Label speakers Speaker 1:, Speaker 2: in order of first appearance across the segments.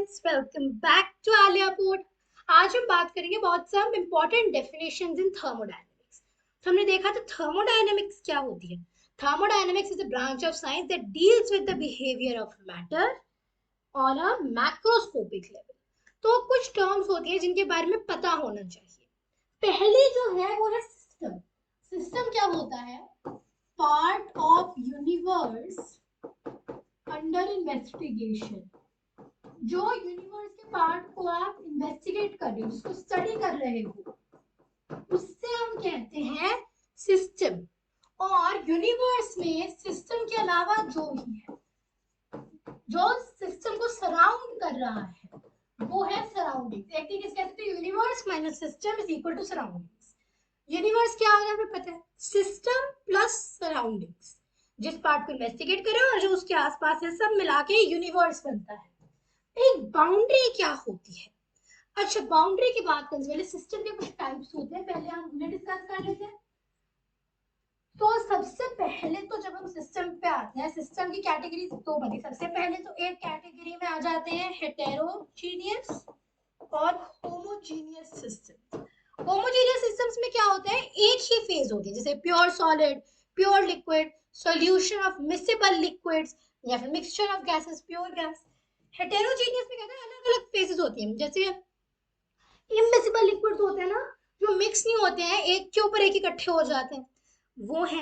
Speaker 1: Friends, welcome back to Aliya port. आज हम बात करेंगे बहुत some important definitions in thermodynamics. तो हमने देखा था थर्मोडायनेमिक्स क्या होती है। Thermodynamics is a branch of science that deals with the behaviour of matter on a macroscopic level. तो कुछ टर्म्स होती है जिनके बारे में पता होना चाहिए। पहले जो है वो है सिस्टम। सिस्टम क्या होता है? Part of universe under investigation. जो यूनिवर्स के पार्ट को आप इन्वेस्टिगेट कर रहे हो, जिसको स्टडी कर रहे हो, उससे हम कहते हैं सिस्टम। और यूनिवर्स में सिस्टम के अलावा जो भी है, जो सिस्टम को सराउंड कर रहा है, वो है सराउंडिंग। एक तरीके से कह सकते हैं universe minus system is equal to surroundings. Universe क्या होगा हमें पता है, सिस्टम प्लस सराउंडिंग्स। जिस पार्ट को इन्वेस्टिगेट करें और जो उसके आसपास है, सब मिला के यूनिवर्स बनता है। एक बाउंड्री क्या होती है? अच्छा, बाउंड्री की बात करने से पहले सिस्टम के कुछ टाइप्स होते हैं, पहले हम उन्हें डिस्कस कर लेते हैं। तो सबसे पहले तो जब हम सिस्टम पे आते हैं, सिस्टम की कैटेगरीज दो बनी। सबसे पहले तो एक कैटेगरी में आ जाते हैं हेटेरोजीनियस और होमोजीनियस सिस्टम। होमोजीनियस सिस्टम्स में क्या होता है, एक ही फेज होती है, जैसे pure solid, pure liquid, solution of miscible liquids या फिर mixture of gases, pure gas. Heterogeneous में कहते हैं अलग अलग फेजेस होती हैं, जैसे इमिसिबल लिक्विड्स होते हैं ना, जो मिक्स नहीं होते हैं, एक के ऊपर एक इकट्ठे हो जाते हैं, वो है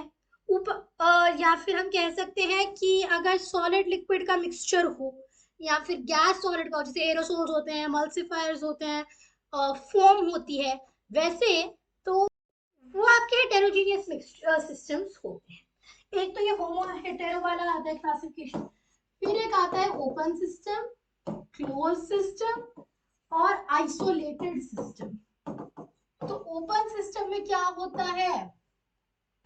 Speaker 1: ऊपर। या फिर हम कह सकते हैं कि अगर सॉलिड लिक्विड का मिक्सचर हो या फिर गैस सॉलिड का हो, जैसे एरोसोल्स होते हैं, एमल्सिफायर्स होते हैं, फोम होती है, वैसे तो वो आपके हेटेरोजीनियस सिस्टम्स होते हैं। एक तो ये होमो हेटेरो वाला आता है क्लासिफिकेशन। फिर एक आता है ओपन सिस्टम, क्लोज सिस्टम और आइसोलेटेड सिस्टम। तो ओपन सिस्टम में क्या होता है,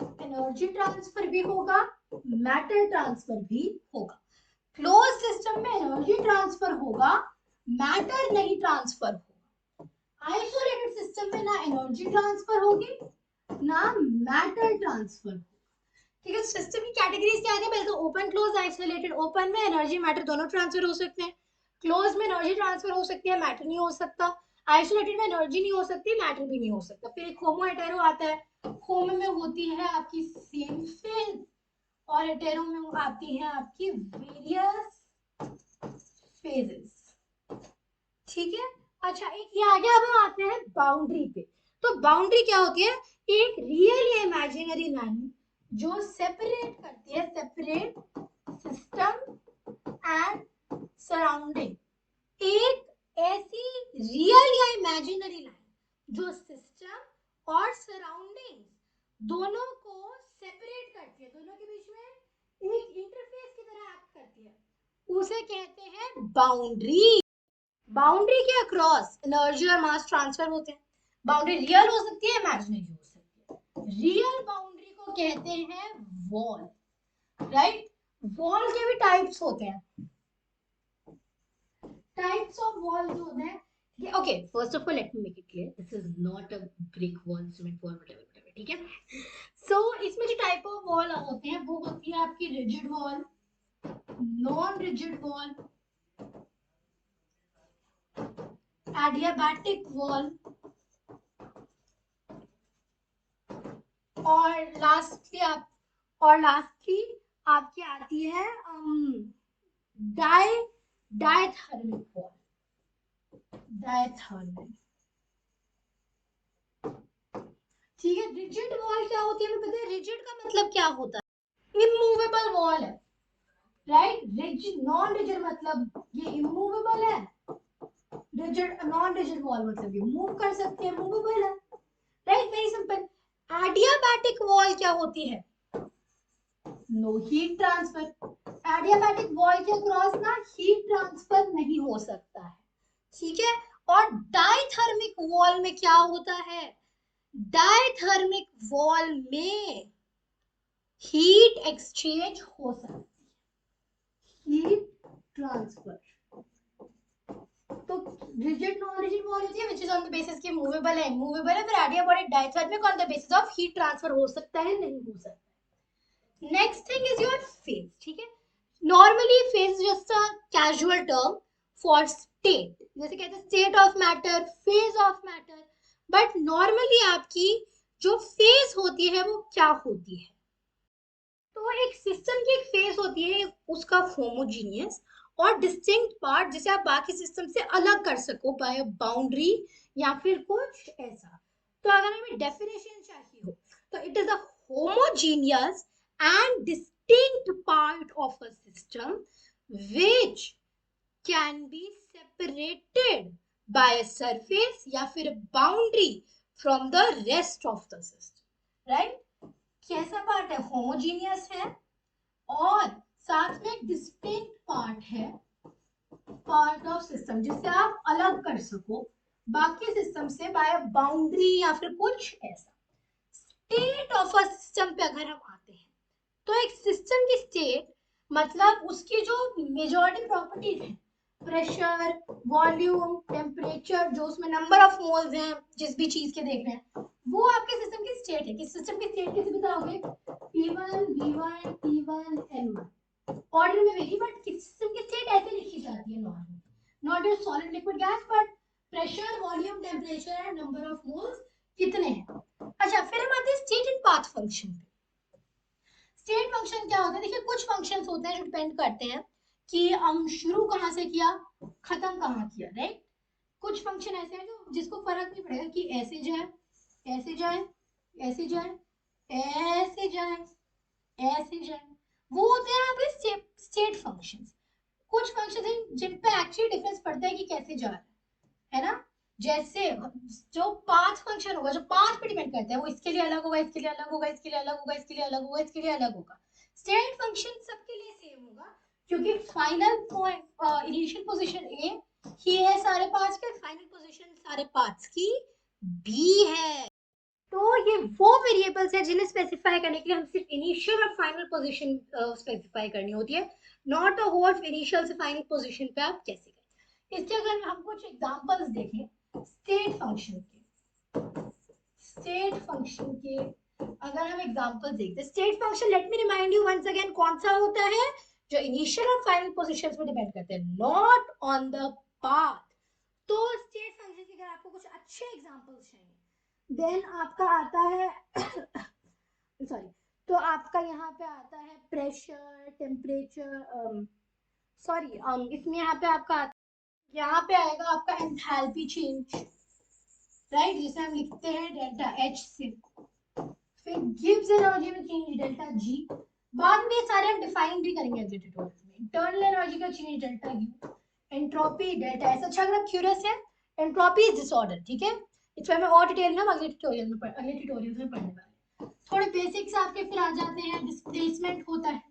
Speaker 1: एनर्जी ट्रांसफर भी होगा, मैटर ट्रांसफर भी होगा। क्लोज सिस्टम में एनर्जी ट्रांसफर होगा, मैटर नहीं ट्रांसफर होगा। आइसोलेटेड सिस्टम में ना एनर्जी ट्रांसफर होगी ना मैटर ट्रांसफर होगा। ठीक है, सिस्टम की कैटेगरीज क्या है, पहले तो ओपन, क्लोज, आइसोलेटेड। ओपन में एनर्जी मैटर दोनों ट्रांसफर हो सकते हैं, क्लोज में एनर्जी ट्रांसफर हो सकती है, मैटर नहीं हो सकता। आइसोलेटेड में एनर्जी नहीं हो सकती, मैटर भी नहीं हो सकता। फिर एक होमो हेटेरो आता है। होमो में होती है आपकी सेम फेज और हेटेरो में आती है आपकी वेरियस फेजेस। ठीक है। अच्छा, एक ये आ गया। अब हम आते हैं बाउंड्री पे। तो बाउंड्री क्या होती है, एक रियल या इमेजिनरी लाइन जो सेपरेट करती है, सेपरेट सिस्टम एंड सराउंडिंग। एक ऐसी रियल या इमेजिनरी लाइन जो सिस्टम और सराउंडिंग दोनों को सेपरेट करती है, दोनों के बीच में एक इंटरफेस की तरह एक्ट करती है, उसे कहते हैं बाउंड्री। बाउंड्री के अक्रॉस एनर्जी और मास ट्रांसफर होते हैं। बाउंड्री रियल हो सकती है, इमेजिनरी हो सकती है। रियल बाउंड्री को कहते हैं वॉल, राइट। वॉल के भी टाइप्स होते हैं। टाइप्स ऑफ वॉल्स होते हैं। Okay, first of all, let me make it clear. This is not a brick wall, cement wall, whatever. ठीक है। So इसमें जो टाइप ऑफ वॉल होते हैं वो होती है आपकी rigid wall, non rigid wall, adiabatic wall और लास्टली आपकी आती है डायथर्मिक वॉल। डायथर्मिक, ठीक है। रिजिड वॉल क्या होती है हमें पता है। रिजिड का मतलब क्या होता है, इमूवेबल वॉल है, राइट। रिजिड, नॉन रिजिड मतलब ये इमूवेबल है, रिजिड नॉन रिजिड वॉल मतलब ये मूव कर सकती है, मूवेबल है, right. Very simple. Adiabatic wall क्या होती है, no heat transfer. Adiabatic wall के क्रॉस ना हीट ट्रांसफर नहीं हो सकता है, ठीक है। और डायथर्मिक वॉल में क्या होता है, डायथर्मिक वॉल में हीट एक्सचेंज हो सकती है, हीट ट्रांसफर। तो रिजिड नॉन रिजिड वॉल होती है which is on the basis की मूवेबल है, इमूवेबल है। फिर adiabatic diathermic on the basis of heat transfer हो सकता है, नहीं हो सकता। Next thing is your phase, ठीक है। Normally phase is just a casual term for state, जैसे कहते हैं state of matter, phase of matter, but normally आपकी जो फेज होती है वो क्या होती है? तो एक सिस्टम की एक फेज होती है उसका होमोजीनियस और डिस्टिंक्ट पार्ट, जिसे आप बाकी सिस्टम से अलग कर सको बाय बाउंड्री या फिर कुछ ऐसा। तो अगर हमें डेफिनेशन चाहिए हो तो it is a homogeneous and distinct part of a system which can be separated by a surface या फिर boundary from the rest of the system, right? कैसा पार्ट है? होमोजीनियस है और साथ में डिस्टिंक्ट पार्ट है, पार्ट ऑफ सिस्टम जिससे आप अलग कर सको बाकी सिस्टम से बाय बाउंड्री या फिर कुछ ऐसा। स्टेट ऑफ अ सिस्टम पे अगर हम आते हैं तो एक सिस्टम की स्टेट मतलब उसकी जो मेजॉरिटी प्रॉपर्टीज है, प्रेशर, वॉल्यूम, टेम्परेचर, जो उसमें नंबर ऑफ मोल्स हैं जिस भी चीज के देख रहे हैं, वो आपके सिस्टम की स्टेट है। कि सिस्टम की स्टेट कैसे बताओगे? P1, V1, T1, N1 order में वेरी, बट सिस्टम की स्टेट ऐसे लिखी जाती है normally, not your solid liquid gas, but pressure, volume, temperature and number of moles कितने हैं। अच्छा, फिर हम आते हैं स्टेट एंड पाथ फंक्शन पे। स्टेट फंक्शन क्या होता है? देखिए कुछ फंक्शंस होते हैं जो डिपेंड करते हैं कि हम शुरू कहाँ से किया, खत्म कहाँ किया, राइट? कुछ फंक्शन ऐसे हैं जो जिसको फर्क नहीं पड़ेगा कि ऐसे जाए, ऐसे जाए, ऐसे जाए, ऐसे जाए, ऐसे जाए, वो होते हैं आपके स्टेट फंक्शंस। कुछ फंक्शन हैं जिन पे एक्चुअली डिफरेंस पड़ता है कि कैसे जा रहा है ना? जैसे जो पाथ फंक्शन होगा, जो पाथ पे डिपेंड करता है, वो इसके लिए अलग होगा, इसके लिए अलग होगा, इसके लिए अलग होगा, इसके लिए अलग होगा, इसके लिए अलग होगा। स्टेट फंक्शन सबके लिए सेम होगा क्योंकि final point initial position A ही है सारे पाथ्स के, फाइनल पोजीशन सारे पाथ्स की बी है। तो ये वो वेरिएबल्स है जिन्हें स्पेसिफाई करने के लिए हम सिर्फ इनिशियल और फाइनल पोजीशन स्पेसिफाई करनी होती है, नॉट अ होल इनिशियल से फाइनल पोजीशन पे आप कैसे करें। इसके अगर हम कुछ एग्जांपल्स देखें स्टेट फंक्शन के अगर हम एग्जांपल देखते हैं, state function let me remind you once again कौन सा होता है? जो इनिशियल और फाइनल पोजीशंस पे डिपेंड करते हैं, नॉट ऑन द पाथ। तो स्टेट फंक्शन के अगर आपको कुछ अच्छे एग्जांपल्स चाहिए देन आपका आता है सॉरी, तो आपका यहाँ पे आता है प्रेशर, टेम्परेचर, सॉरी इसमें यहाँ पे आपका यहाँ पे आएगा आपका एंथैल्पी चेंज, राइट, जिसे हम लिखते हैं डेल्टा एच से। फिर गिब्स एनर्जी में चेंज डेल्टा जी, बाद में सारे हम डिफाइन भी करेंगे अगले ट्यूटोरियल में। इंटरनल एनर्जी का change delta U, entropy delta S. अच्छा, अगर आप क्यूरियस है, एंट्रोपी इज डिसऑर्डर, ठीक है? इस बारे में और डिटेल में हम अगले ट्यूटोरियल में पढ़ने वाले हैं। थोड़े बेसिक्स आपके फिर आ जाते हैं, डिस्प्लेसमेंट होता है,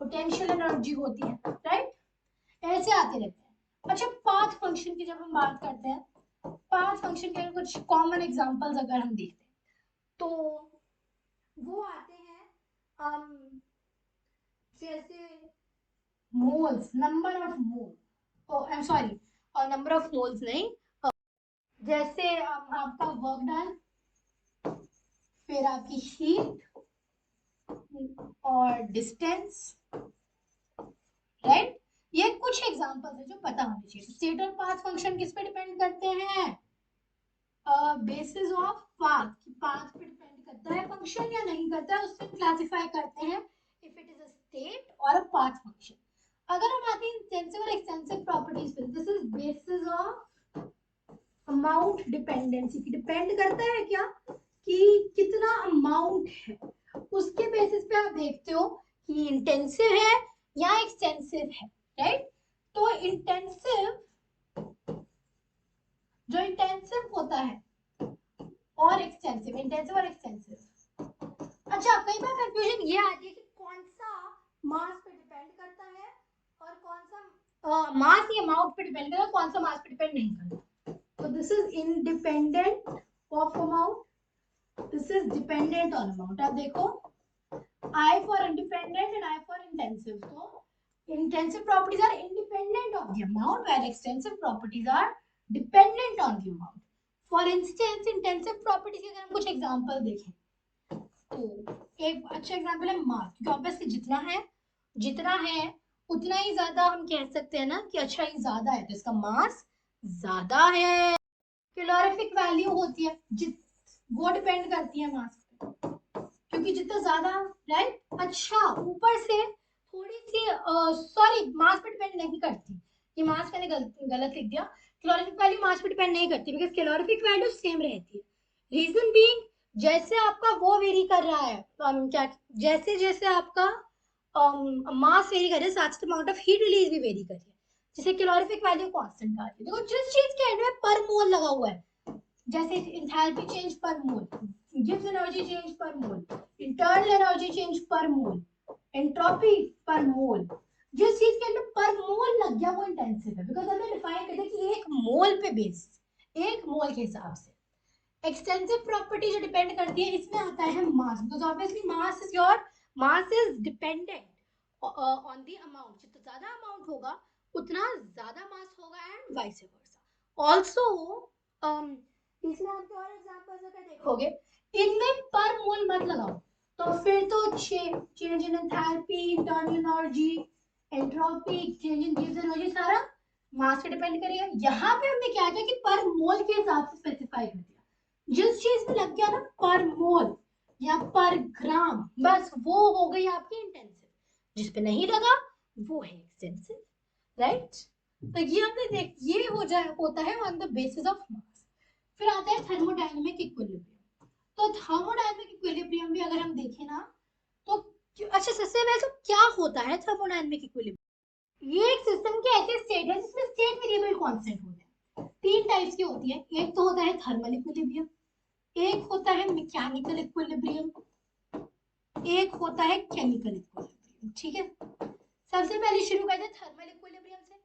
Speaker 1: पोटेंशियल एनर्जी होती है, राइट? ऐसे आते रहते हैं। अच्छा, पाथ फंक्शन की जब हम बात करते हैं, पाथ फंक्शन के कुछ कॉमन एग्जांपल्स अगर हम देखते हैं तो वो आते हैं जैसे moles, number of mole, I am sorry, और नंबर ऑफ मोल्स नहीं, जैसे आपका वर्क डन, फिर आपकी हीट और डिस्टेंस, राइट? ये कुछ एग्जांपल्स हैं जो पता होने चाहिए। स्टेट और पाथ फंक्शन किस पे डिपेंड करते हैं? बेसिस ऑफ पाथ, कि पाथ पे डिपेंड करता है फंक्शन या नहीं करता है, उससे क्लासिफाई करते हैं if it is a state और अ पाथ फंक्शन। अगर हम आते हैं इंटेंसिव और एक्सटेंसिव प्रॉपर्टीज पे, this is basis of amount dependency, की डिपेंड करता है क्या कि कितना अमाउंट है, उसके बेसिस पे आप देखते हो कि इंटेंसिव है या एक्सटेंसिव है, राइट? तो इंटेंसिव, जो इंटेंसिव होता है और एक्सटेंसिव, इंटेंसिव और एक्सटेंसिव। अच्छा, कई बार कंफ्यूजन ये आती है कि कौन सा मास पे डिपेंड करता है और कौन सा मास या अमाउंट पे डिपेंड करता है, कौन सा मास पे डिपेंड नहीं करता। तो this is independent of amount, this is dependent on amount. आप देखो, I for independent and I for intensive. So intensive properties are independent of the amount, while extensive properties are dependent on the amount. For instance, intensive properties के अगर हम कुछ example देखें तो एक अच्छा एग्जांपल है मास, क्योंकि ऑब्वियसली जितना है उतना ही ज्यादा हम कह सकते हैं ना कि अच्छा ये ज्यादा है तो इसका मास ज्यादा है। कैलोरीफिक वैल्यू होती है वो डिपेंड करती है मास पे, क्योंकि जितना ज्यादा, राइट। अच्छा ऊपर से थोड़ी सी सॉरी मास पे डिपेंड नहीं करती, ये मास मैंने गलत लिख दिया। कैलोरीफिक वैल्यू मास पे डिपेंड नहीं करती बिकॉज कैलोरीफिक वैल्यू सेम रहती है। रीजन बीइंग जैसे आपका वो वेरी कर रहा है, क्या जैसे जैसे आपका मास वेरी कर रहा है साथ साथ अमाउंट ऑफ हीट रिलीज भी वेरी कर रही है, जिसे कैलोरीफिक वैल्यू कांस्टेंट आ रही है। देखो जिस चीज के एंड में पर मोल लगा हुआ है, जैसे एंथैल्पी चेंज पर मोल, गिव्स एनर्जी चेंज पर मोल, इंटरनल एनर्जी चेंज पर मोल, एंट्रोपी पर मोल, जिस चीज के अंदर पर मोल लग गया वो इंटेंसिव है, बिकॉज हमने डिफाइन कर दिया कि एक मोल पे बेस, एक मोल के हिसाब से। एक्सटेंसिव प्रॉपर्टी जो डिपेंड करती है इसमें आता है mass, because obviously mass is dependent on the amount, जितना ज्यादा अमाउंट होगा उतना ज्यादा मास होगा एंड वाइस वर्सा। ऑल्सो इसमें आपके और एग्जांपल्स अगर देखोगे इनमें पर मोल मत लगाओ तो फिर तो change in enthalpy, internal energy, entropy, change in gives energy सारा मास पे डिपेंड करेगा। यहाँ पे हमने क्या किया कि पर मोल के हिसाब से स्पेसिफाई कर दिया, जिस चीज में लग गया ना पर मोल या पर ग्राम, बस वो हो गई आपकी इंटेंसिव, जिस पे नहीं लगा वो है एक्सटेंसिव, राइट। तो ये हमने देख ये होता है on the basis of mass. फिर आता है थर्मोडायनेमिक इक्विलिब्रियम। तो थर्मोडायनेमिक इक्विलिब्रियम भी अगर हम देखें ना तो अच्छा सबसे पहले तो क्या होता है थर्मोडायनेमिक इक्विलिब्रियम। ये एक सिस्टम के ऐसे स्टेट है जिसमें स्टेट वेरिएबल कांस्टेंट होते हैं। तीन टाइप्स की होती है, एक तो होता है थर्मल इक्विलिब्रियम, एक होता है मैकेनिकल इक्विलिब्रियम, एक होता है केमिकल इक्विलिब्रियम, ठीक है। सबसे पहले शुरू करते हैं थर्मल इक्विलिब्रियम से।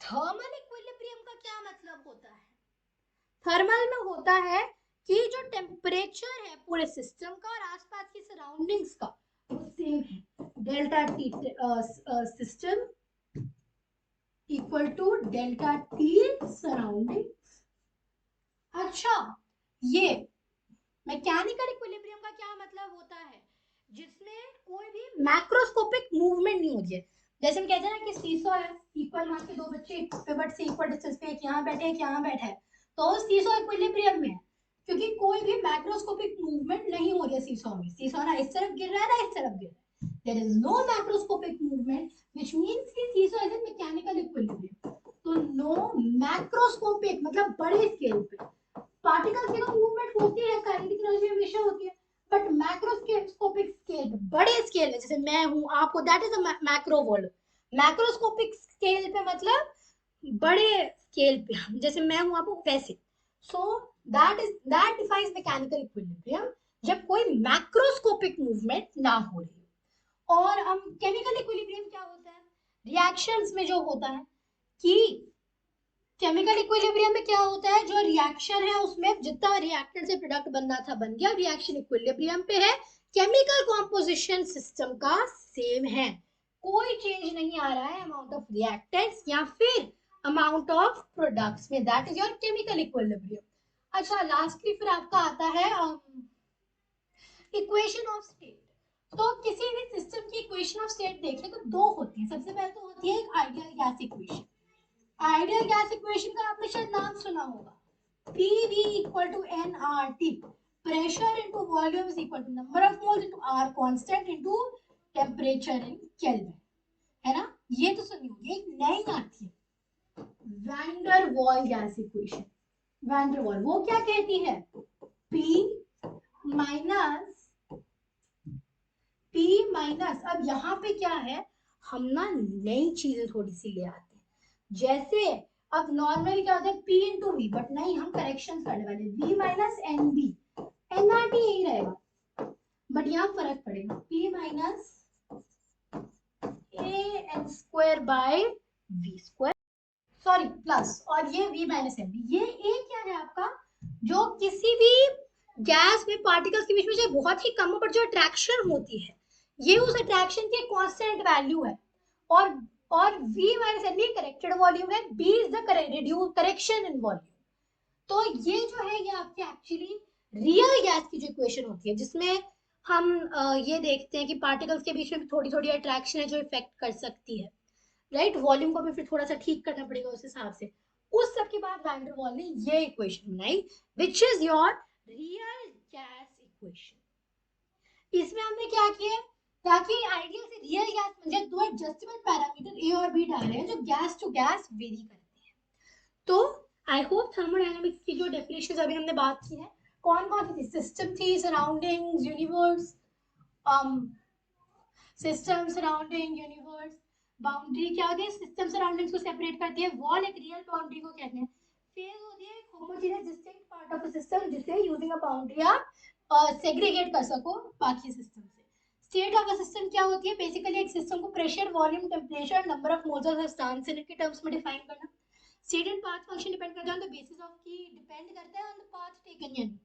Speaker 1: थर्मल इक्विलिब्रियम का क्या मतलब होता है? थर्मल में होता है कि जो टेम्परेचर है पूरे सिस्टम का और आसपास की सराउंडिंग्स का वो सेम है, delta T system equal to delta T surrounding. अच्छा ये मैकेनिकल इक्विलिब्रियम का क्या मतलब होता है? जिसमें कोई भी मैक्रोस्कोपिक मूवमेंट नहीं होती है। जैसे हम कहते हैं ना कि सीसॉ है, इक्वल मास के दो बच्चे पिवट से इक्वल डिस्टेंस पे, एक यहाँ बैठे एक यहाँ बैठा है, तो सीसॉ इक्विलिब्रियम में है क्योंकि कोई भी मैक्रोस्कोपिक मूवमेंट नहीं हो रही है सीसॉ में। सीसॉ ना इस तरफ गिर रहा है ना इस तरफ गिर रहा है, there is no macroscopic movement which means कि seesaw is in mechanical equilibrium. तो नो मैक्रोस्कोपिक मतलब बड़े स्केल पे पार्टिकल्स की तो मूवमेंट होती है, काइनेटिक एनर्जी हमेशा होती है, बट मैक्रोस्कोपिक स्केल बड़े स्केल में जैसे मैं हूं आपको, that is a macro world. Macroscopic scale पे मतलब बड़े स्केल पे जैसे मैं हूं आपको वैसे। So that defines mechanical equilibrium जब कोई मैक्रोस्कोपिक मूवमेंट ना हो रही। और हम केमिकल इक्विलिब्रियम क्या होता है? रिएक्शंस में जो होता है कि केमिकल इक्विलिब्रियम में क्या होता है, जो रिएक्शन है उसमें जितना रिएक्टेंट से प्रोडक्ट बनना था बन गया, रिएक्शन इक्विलिब्रियम पे है, केमिकल कॉम्पोजिशन सिस्टम का सेम है, कोई चेंज नहीं आ रहा है अमाउंट ऑफ रिएक्टेंट्स या फिर अमाउंट ऑफ प्रोडक्ट्स में, that is your chemical equilibrium. अच्छा लास्टली फिर आपका आता है इक्वेशन ऑफ स्टेट। तो किसी भी सिस्टम की इक्वेशन ऑफ स्टेट देखें तो दो होती है, सबसे पहले तो होती है एक ideal gas equation. Ideal gas equation का आपने शायद नाम सुना होगा, PV equal to nRT, pressure into volume is equal to number of moles into R constant into temperature in Kelvin, है ना। ये तो सुनी होगी। एक नई आती है वैन डर वाल गैस इक्वेशन। वैन डर वाल वो क्या कहती है, P माइनस, अब यहाँ पे क्या है, हम ना नई चीजें थोड़ी सी ले आते हैं। जैसे अब नॉर्मली क्या होता है P इंटू वी, बट नहीं हम करेक्शन करने वाले V minus N B, NRT यही रहेगा बट यहाँ फर्क पड़ेगा, P minus A N square by V square, sorry plus, और ये V माइनस एन बी। ये ए क्या है आपका, जो किसी भी गैस में पार्टिकल्स के बीच में जो बहुत ही कम बट जो अट्रैक्शन होती है, ये उस अट्रैक्शन की कांस्टेंट वैल्यू है। और V minus N B corrected volume है, B is the reduce correction in volume. तो ये जो है ये आपकी एक्चुअली रियल गैस की जो इक्वेशन होती है, जिसमें हम ये देखते हैं कि पार्टिकल्स के बीच में थोड़ी थोड़ी अट्रैक्शन है जो इफेक्ट कर सकती है। राइट, वॉल्यूम को भी फिर थोड़ा सा ठीक करना पड़ेगा उस हिसाब से। उस सब के बाद वैन डर वाल ने ये इक्वेशन बनाई which is your real gas equation. इसमें हमने क्या किया, ताकि आइडिया से रियल गैस म्हणजे दो एडजस्टेबल पैरामीटर ए और बी डाल रहे हैं जो गैस टू गैस वेरी करते हैं। तो आई होप थर्मोडायनामिक्स की जो डेफिनेशन अभी हमने बात की है, कौन कौन सी थी, सिस्टम थी, surroundings, universe, system surrounding, universe, boundary क्या होती है, सिस्टम सराउंडिंग्स को सेपरेट करती है, वॉल एक रियल बाउंड्री को कहते हैं, फेज होती है एक homogeneous distinct part of a system जिसे यूजिंग अ बाउंड्री आप सेग्रीगेट कर सको बाकी सिस्टम से। स्टेट ऑफ अ सिस्टम क्या होती है, बेसिकली एक सिस्टम को pressure, volume, temperature, number of moles of substance इनके टर्म्स में डिफाइन करना। स्टेट पाथ फंक्शन डिपेंड करता है ऑन द बेसिस ऑफ की, डिपेंड करता है ऑन द पाथ टेकन, यानी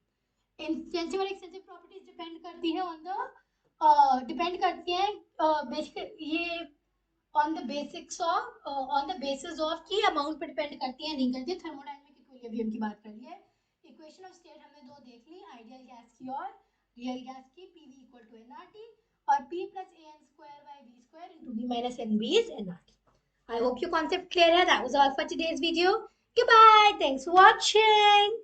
Speaker 1: इंटेंसिव और एक्सटेंसिव प्रॉपर्टीज डिपेंड करती है ऑन द, डिपेंड करती है बेसिक ये on the basics of, on the basis of की अमाउंट पे डिपेंड करती है, नहीं करती है। थर्मोडायनामिक इक्विलिब्रियम की बात कर ली है। इक्वेशन ऑफ स्टेट हमने दो देख ली, आइडियल गैस की और रियल गैस की, पीवी इक्वल टू एनआरटी और P plus A N square by B square into B minus N B is NRT. I hope your concept clear है. That was all for today's video. Goodbye. Thanks for watching.